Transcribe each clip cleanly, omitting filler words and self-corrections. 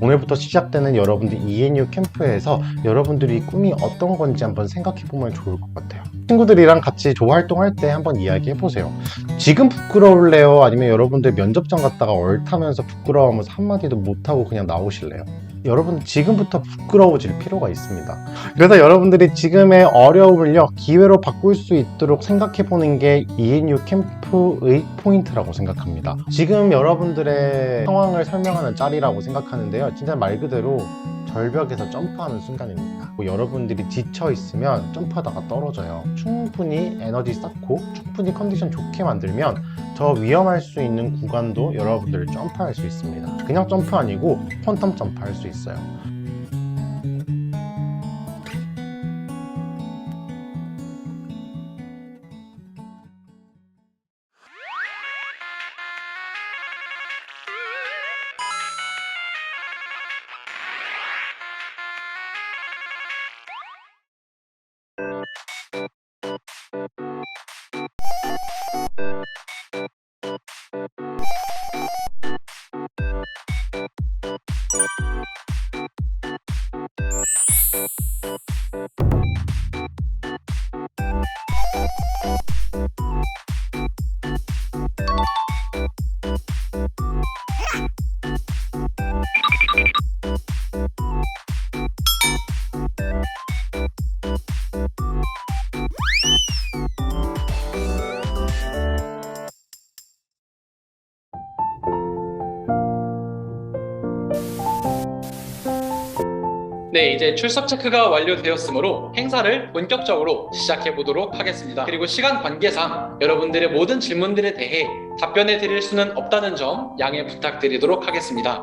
오늘부터 시작되는 여러분들 ENU 캠프에서 여러분들이 꿈이 어떤 건지 한번 생각해 보면 좋을 것 같아요. 친구들이랑 같이 조 활동할 때 한번 이야기해 보세요. 지금 부끄러울래요? 아니면 여러분들 면접장 갔다가 얼타면서 부끄러워하면서 한마디도 못하고 그냥 나오실래요? 여러분 지금부터 부끄러워질 필요가 있습니다. 그래서 여러분들이 지금의 어려움을요 기회로 바꿀 수 있도록 생각해 보는 게 ENU 캠프의 포인트라고 생각합니다. 지금 여러분들의 상황을 설명하는 짤이라고 생각하는데요, 진짜 말 그대로 절벽에서 점프하는 순간입니다. 여러분들이 지쳐 있으면 점프하다가 떨어져요. 충분히 에너지 쌓고 충분히 컨디션 좋게 만들면 더 위험할 수 있는 구간도 여러분들 점프할 수 있습니다. 그냥 점프 아니고 퀀텀 점프 할 수 있어요. 네, 이제 출석 체크가 완료되었으므로 행사를 본격적으로 시작해 보도록 하겠습니다. 그리고 시간 관계상 여러분들의 모든 질문들에 대해 답변해 드릴 수는 없다는 점 양해 부탁드리도록 하겠습니다.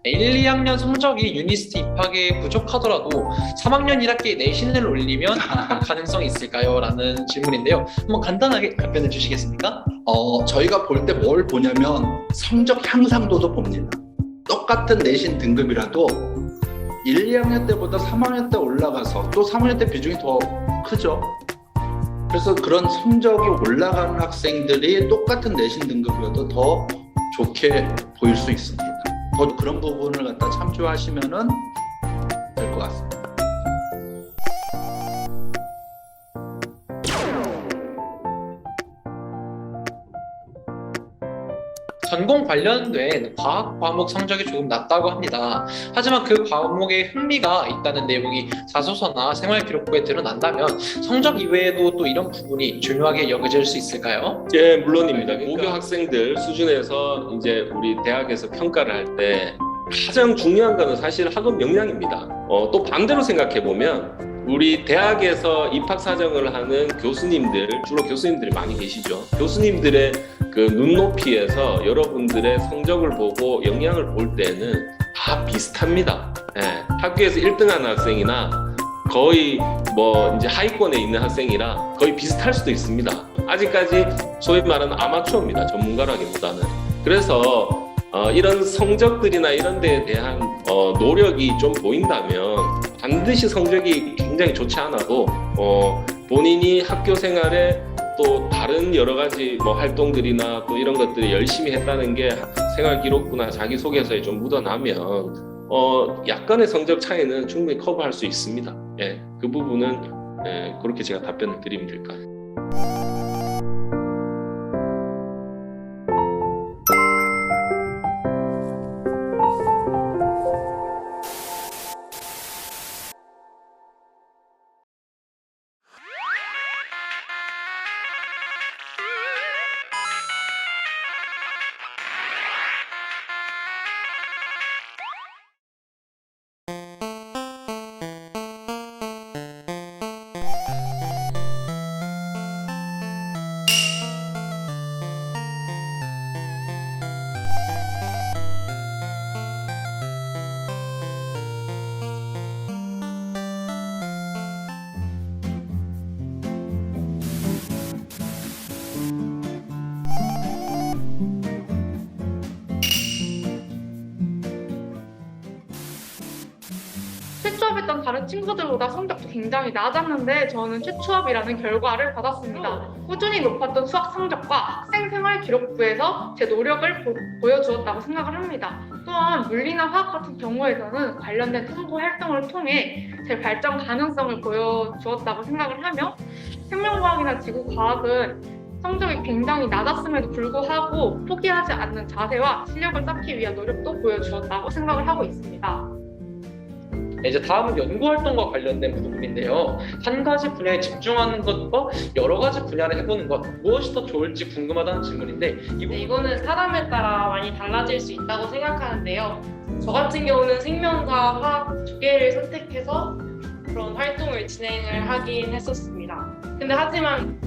1, 2학년 성적이 유니스트 입학에 부족하더라도 3학년 1학기에 내신을 올리면 가능성이 있을까요? 라는 질문인데요. 한번 간단하게 답변해 주시겠습니까? 저희가 볼 때 뭘 보냐면 성적 향상도도 봅니다. 똑같은 내신 등급이라도 1, 2학년 때보다 3학년 때 올라가서 또 3학년 때 비중이 더 크죠. 그래서 그런 성적이 올라가는 학생들이 똑같은 내신 등급이어도 더 좋게 보일 수 있습니다. 더 그런 부분을 갖다 참조하시면은 될 것 같습니다. 전공 관련된 과학 과목 성적이 조금 낮다고 합니다. 하지만 그 과목에 흥미가 있다는 내용이 자소서나 생활기록부에 드러난다면 성적 이외에도 또 이런 부분이 중요하게 여겨질 수 있을까요? 예, 물론입니다. 그러니까. 고교 학생들 수준에서 이제 우리 대학에서 평가를 할 때 가장 중요한 거는 사실 학업 역량입니다. 또 반대로 생각해 보면 우리 대학에서 입학 사정을 하는 교수님들, 주로 교수님들이 많이 계시죠. 교수님들의 그 눈높이에서 여러분들의 성적을 보고 역량을 볼 때는 다 비슷합니다. 예, 학교에서 1등하는 학생이나 거의 뭐 이제 하위권에 있는 학생이라 거의 비슷할 수도 있습니다. 아직까지 소위 말하는 아마추어입니다. 전문가라기보다는. 그래서 이런 성적들이나 이런 데에 대한 노력이 좀 보인다면 반드시 성적이 굉장히 좋지 않아도 본인이 학교 생활에 또 다른 여러 가지 뭐 활동들이나 또 이런 것들이 열심히 했다는 게 생활 기록부나 자기소개서에 좀 묻어나면 약간의 성적 차이는 충분히 커버할 수 있습니다. 예, 그 부분은 그렇게 제가 답변을 드리면 될까요? 최초합했던 다른 친구들보다 성적도 굉장히 낮았는데 저는 최초합이라는 결과를 받았습니다. 꾸준히 높았던 수학 성적과 학생 생활 기록부에서 제 노력을 보여주었다고 생각을 합니다. 또한 물리나 화학 같은 경우에서는 관련된 탐구 활동을 통해 제 발전 가능성을 보여주었다고 생각을 하며 생명과학이나 지구과학은 성적이 굉장히 낮았음에도 불구하고 포기하지 않는 자세와 실력을 쌓기 위한 노력도 보여주었다고 생각을 하고 있습니다. 이제 다음은 연구활동과 관련된 부분인데요. 한 가지 분야에 집중하는 것과 여러 가지 분야를 해보는 것 무엇이 더 좋을지 궁금하다는 질문인데 이거는 사람에 따라 많이 달라질 수 있다고 생각하는데요. 저 같은 경우는 생명과 화학 두 개를 선택해서 그런 활동을 진행을 하긴 했었습니다. 근데 하지만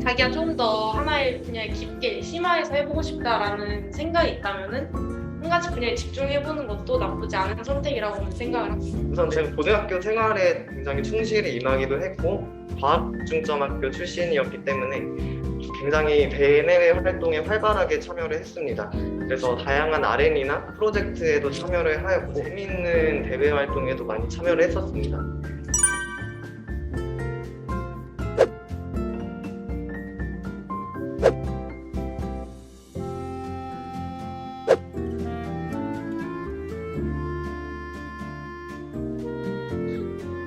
자기가 좀 더 하나의 분야에 깊게 심화해서 해보고 싶다라는 생각이 있다면은 한 가지 분야에 집중해보는 것도 나쁘지 않은 선택이라고 생각을 합니다. 우선 제가 고등학교 생활에 굉장히 충실히 임하기도 했고 과학 중점 학교 출신이었기 때문에 굉장히 대내외 활동에 활발하게 참여를 했습니다. 그래서 다양한 R&D나 프로젝트에도 참여를 하였고 재미있는 대외 활동에도 많이 참여를 했었습니다.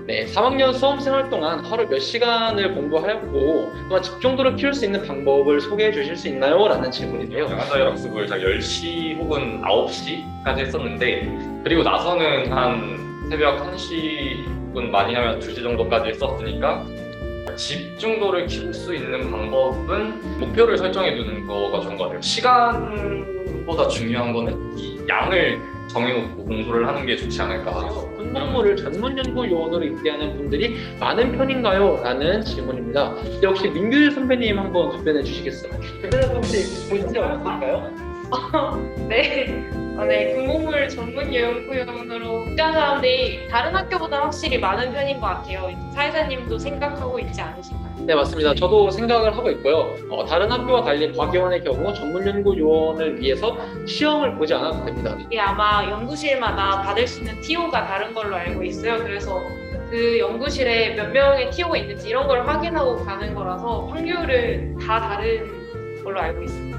네, 3학년 수험생활 동안 하루 몇 시간을 공부하였고 또한 집중도를 키울 수 있는 방법을 소개해 주실 수 있나요? 라는 질문인데요. 영양자율 학습을 다 10시 혹은 9시까지 했었는데 그리고 나서는 한 새벽 1시 혹은 많이 하면 2시 정도까지 했었으니까 집중도를 키울 수 있는 방법은 목표를 설정해 두는 거가 좋은 것 같아요. 시간보다 중요한 거는 이 양을 정해놓고 공부를 하는 게 좋지 않을까. 군복무를 전문연구요원으로 입대하는 분들이 많은 편인가요? 라는 질문입니다. 역시 민규일 선배님 한번 답변해 주시겠어요? 대단한 선배님 보신 적 없을까요? 네, 군복무를 전문 연구원으로 입대한 사람들이 다른 학교보다 확실히 많은 편인 것 같아요. 사회자님도 생각하고 있지 않으신가요? 네, 맞습니다. 저도 생각을 하고 있고요. 다른 학교와 달리 과기원의 경우 전문연구요원을 위해서 시험을 보지 않아도 됩니다. 이게 아마 연구실마다 받을 수 있는 TO가 다른 걸로 알고 있어요. 그래서 그 연구실에 몇 명의 TO가 있는지 이런 걸 확인하고 가는 거라서 확률은 다 다른 걸로 알고 있습니다.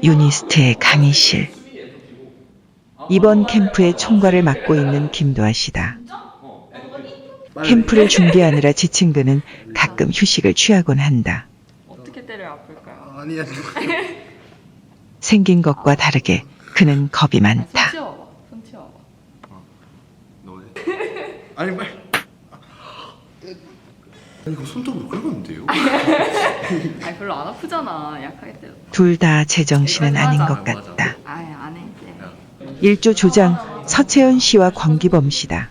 유니스트의 강의실. 이번 캠프의 총괄을 맡고 있는 김도아 씨다. 캠프를 준비하느라 지친 그는 가끔 휴식을 취하곤 한다. 어떻게 때려야 아플까요? 아니야. 생긴 것과 다르게 그는 겁이 많다. 손 치워봐. 아니 말. 아니 이거 손톱으로 긁었는데요? 아니 별로 안 아프잖아. 약하게 때려. 둘 다 제정신은 아닌 것 같다. 아예 안 해. 일조 조장 서채연 씨와 권기범 씨다.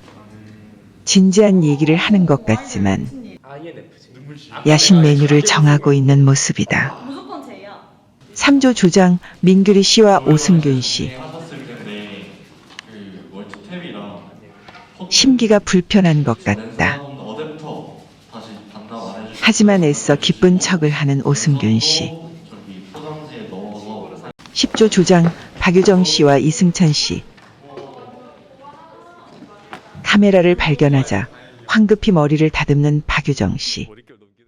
진지한 얘기를 하는 것 같지만 야식 메뉴를 정하고 있는 모습이다. 3조 조장 민규리 씨와 오승균 씨. 심기가 불편한 것 같다. 하지만 애써 기쁜 척을 하는 오승균 씨. 10조 조장 박유정 씨와 이승찬 씨. 카메라를 발견하자 황급히 머리를 다듬는 박유정 씨.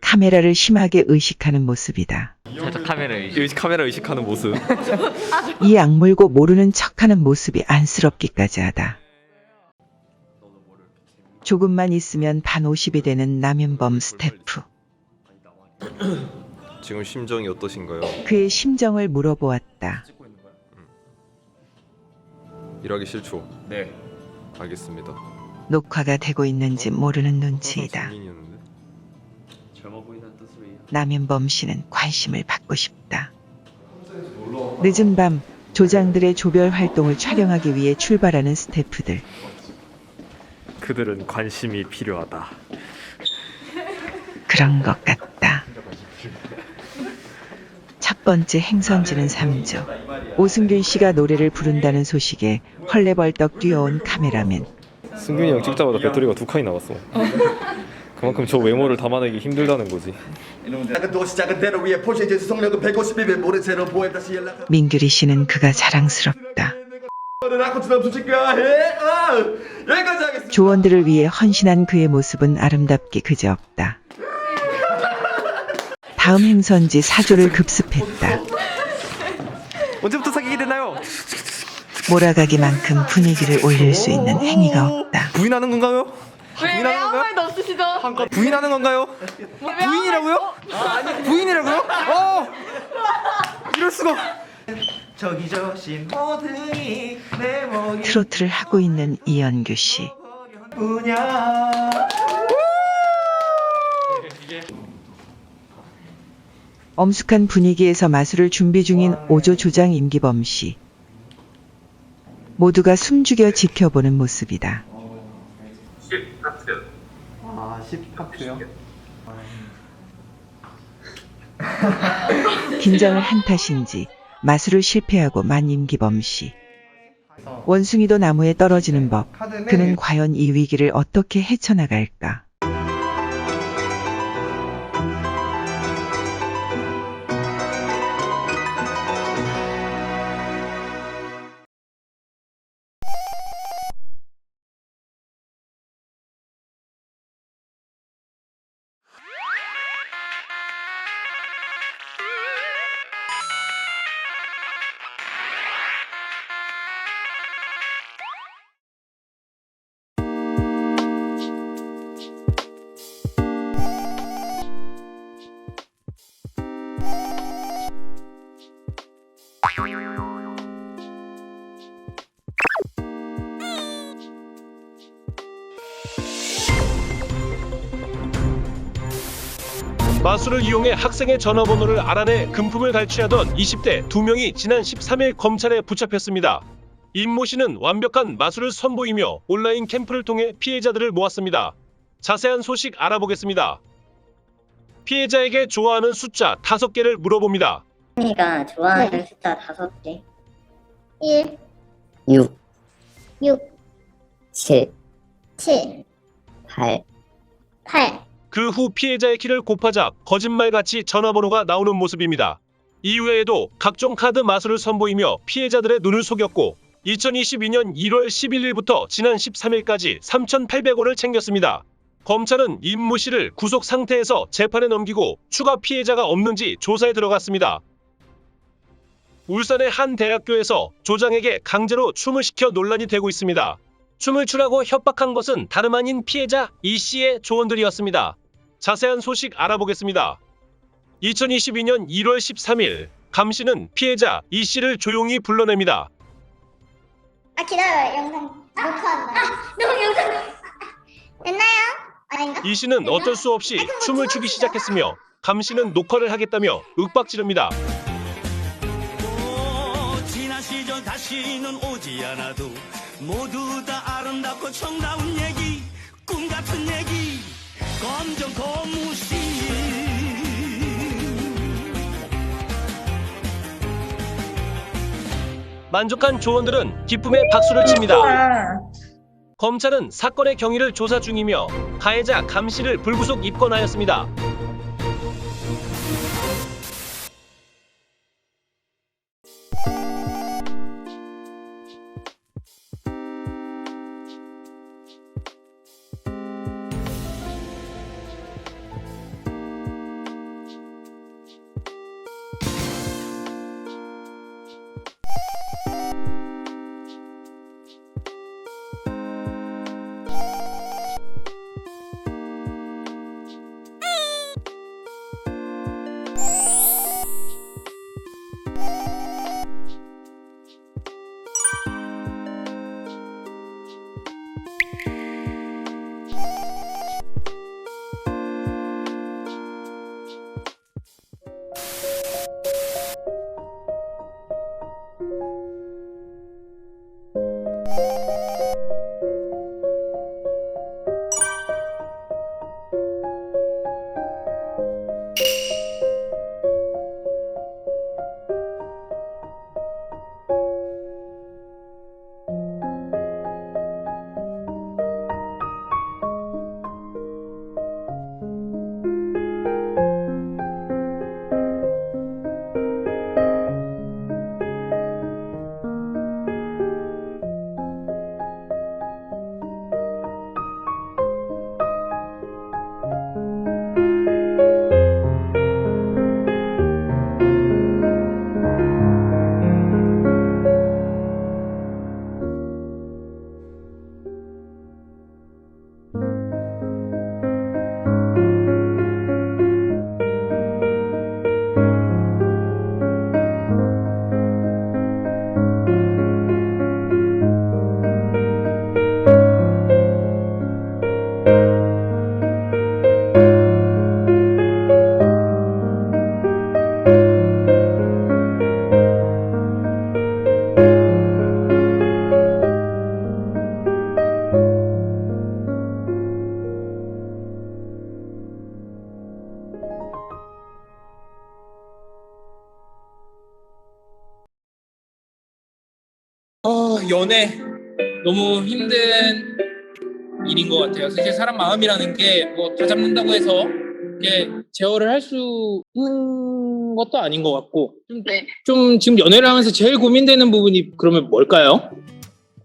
카메라를 심하게 의식하는 모습이다. 살짝 카메라 의식하는 모습. 이 악물고 모르는 척하는 모습이 안쓰럽기까지 하다. 조금만 있으면 반 50이 되는 남윤범 스태프. 지금 심정이 어떠신가요? 그의 심정을 물어보았다. 일하기 싫죠? 네. 알겠습니다. 녹화가 되고 있는지 모르는 눈치이다. 남윤범 씨는 관심을 받고 싶다. 늦은 밤 조장들의 조별 활동을 촬영하기 위해 출발하는 스태프들. 그들은 관심이 필요하다. 그런 것 같다. 첫 번째 행선지는 3조. 오승균 씨가 노래를 부른다는 소식에 헐레벌떡 뛰어온 카메라맨. 승균이 형 찍자마자 배터리가 2칸이 나왔어. 그만큼 저 외모를 담아내기 힘들다는 거지. 민규리 씨는 그가 자랑스럽다. 조원들을 위해 헌신한 그의 모습은 아름답게 그지없다. 다음 행선지 4조를 급습했다. 언제부터 사귀게 됐나요? 몰아가기만큼 분위기를 올릴 수 있는 행위가 없다. 부인하는 건가요? 왜 아무 말도 없으시죠? 부인하는 건가요? 부인이라고요? 부인이라고요? 이럴 수가. 트로트를 하고 있는 이연규 씨. 엄숙한 분위기에서 마술을 준비 중인 5조 조장 임기범 씨. 모두가 숨죽여 지켜보는 모습이다. 10파트. 아, 10파트요? 긴장을 한 탓인지 마술을 실패하고 만 임기범 씨. 원숭이도 나무에 떨어지는 법. 그는 과연 이 위기를 어떻게 헤쳐나갈까? 마술을 이용해 학생의 전화번호를 알아내 금품을 갈취하던 20대 2명이 지난 13일 검찰에 붙잡혔습니다. 임모 씨는 완벽한 마술을 선보이며 온라인 캠프를 통해 피해자들을 모았습니다. 자세한 소식 알아보겠습니다. 피해자에게 좋아하는 숫자 5개를 물어봅니다. 언니가 좋아하는 숫자 5개. 1 6 7 8 그 후 피해자의 키를 곱하자 거짓말같이 전화번호가 나오는 모습입니다. 이외에도 각종 카드 마술을 선보이며 피해자들의 눈을 속였고 2022년 1월 11일부터 지난 13일까지 3,800원을 챙겼습니다. 검찰은 임모 씨를 구속 상태에서 재판에 넘기고 추가 피해자가 없는지 조사에 들어갔습니다. 울산의 한 대학교에서 조장에게 강제로 춤을 시켜 논란이 되고 있습니다. 춤을 추라고 협박한 것은 다름 아닌 피해자 이 씨의 조언들이었습니다. 자세한 소식 알아보겠습니다. 2022년 1월 13일 감 씨는 피해자 이 씨를 조용히 불러냅니다. 기다려요. 영상 녹화한다. 너무 영상 됐나요? 아닌가? 이 씨는 어쩔 수 없이 춤을 추기 시작했으며 감 씨는 녹화를 하겠다며 윽박지릅니다. 지난 시절 다시는 오지 않아도 모두 다 아름답고 정다운 얘기, 꿈 같은 얘기, 검정 고무신. 만족한 조원들은 기쁨의 박수를 칩니다. 검찰은 사건의 경위를 조사 중이며 가해자 감 씨를 불구속 입건하였습니다. 연애 너무 힘든 일인 것 같아요. 사실 사람 마음이라는 게 뭐 다 잡는다고 해서 이게 제어를 할 수 있는 것도 아닌 것 같고 좀 지금 연애를 하면서 제일 고민되는 부분이 그러면 뭘까요?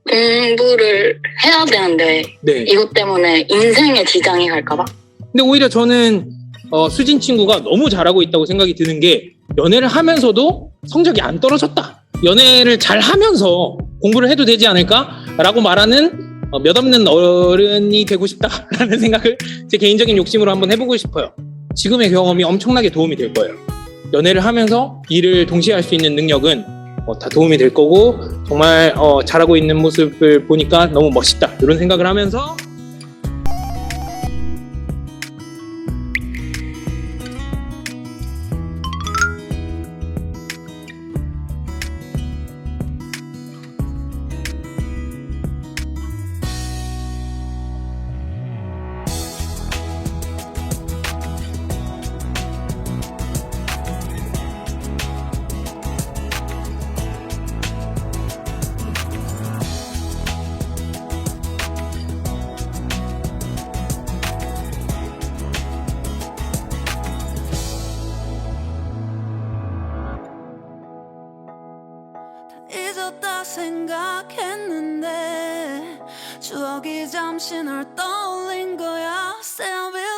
공부를 해야 되는데 이것 때문에 인생에 지장이 갈까봐? 근데 오히려 저는 수진 친구가 너무 잘하고 있다고 생각이 드는 게 연애를 하면서도 성적이 안 떨어졌다. 연애를 잘 하면서 공부를 해도 되지 않을까라고 말하는 몇 없는 어른이 되고 싶다라는 생각을 제 개인적인 욕심으로 한번 해보고 싶어요. 지금의 경험이 엄청나게 도움이 될 거예요. 연애를 하면서 일을 동시에 할 수 있는 능력은 다 도움이 될 거고 정말 잘하고 있는 모습을 보니까 너무 멋있다 이런 생각을 하면서 잊었다 생각했는데 추억이 잠시 널 떠올린 거야. Stay with